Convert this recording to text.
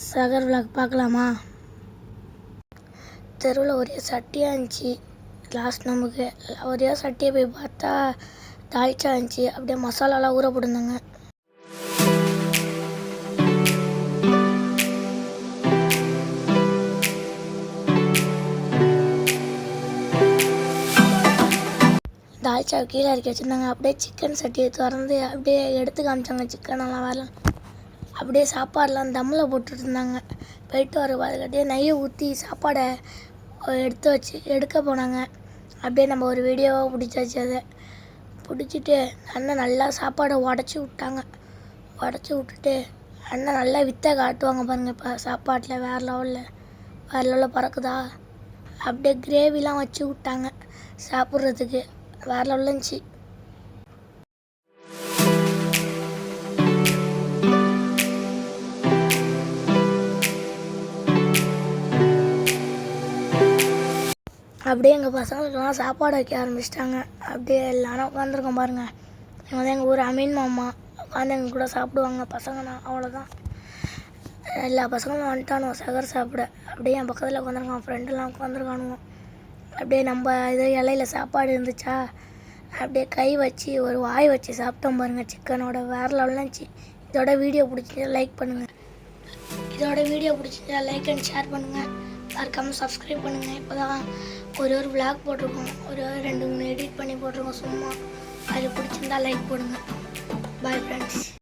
சகர் விளாக் பார்க்கலாமா? தெருவில் ஒரே சட்டியாக இருந்துச்சு. லாஸ்ட் நமக்கு ஒரே சட்டியை போய் பார்த்தா தாளிச்சா இருந்துச்சு. அப்படியே மசாலாலாம் ஊற போட்டிருந்தாங்க. தால்ச்சா கீழே இறக்கி வச்சுருந்தாங்க. அப்படியே சிக்கன் சட்டியை திறந்து அப்படியே எடுத்து காமிச்சாங்க. சிக்கனெல்லாம் வரலாம் அப்படியே சாப்பாடெலாம் தம்மில் போட்டுட்டு இருந்தாங்க. போயிட்டு வர அதுக்கட்டியே நெய்யை ஊற்றி சாப்பாடை எடுக்க போனாங்க. அப்படியே நம்ம ஒரு வீடியோவாக பிடிச்சாச்சு. அதை பிடிச்சிட்டு அண்ணன் நல்லா சாப்பாடை உடச்சி விட்டாங்க. உடச்சி விட்டுட்டு அண்ணன் நல்லா வித்தை காட்டுவாங்க பாருங்கள். இப்போ சாப்பாட்டில் வேறு லெவலில் பறக்குதா. அப்படியே கிரேவிலாம் வச்சு விட்டாங்க சாப்பிட்றதுக்கு. வேறு லெவலில் இருந்துச்சு. அப்படியே எங்கள் பசங்களுக்கெல்லாம் சாப்பாடு வைக்க ஆரம்பிச்சிட்டாங்க. அப்படியே எல்லாரும் உட்காந்துருக்கோம் பாருங்கள். இவங்க தான் எங்கள் ஊர் அமீன் மாமா. உட்காந்து எங்கள் கூட சாப்பிடுவாங்க பசங்கனா. அவ்வளோதான், எல்லா பசங்களும் வந்துட்டானுவோம் சகர் சாப்பிட. அப்படியே என் பக்கத்தில் உட்காந்துருக்கான். ஃப்ரெண்டெல்லாம் உட்காந்துருக்கானுவோம். அப்படியே நம்ம இது இலையில சாப்பாடு இருந்துச்சா, அப்படியே கை வச்சு ஒரு வாய் வச்சு சாப்பிட்டோம் பாருங்கள். சிக்கனோட வேறு லெவலில் இருந்துச்சு. இதோட வீடியோ பிடிச்சிருந்தா லைக் பண்ணுங்கள். லைக் அண்ட் ஷேர் பண்ணுங்கள். மறக்காமல் சப்ஸ்கிரைப் பண்ணுங்கள். இப்போ தான் ஒரு விளாக் போட்டிருக்கோம். ஒரு 2-3 எடிட் பண்ணி போட்டிருக்கோம் சும்மா. அது பிடிச்சிருந்தா லைக் போடுங்க. Bye friends.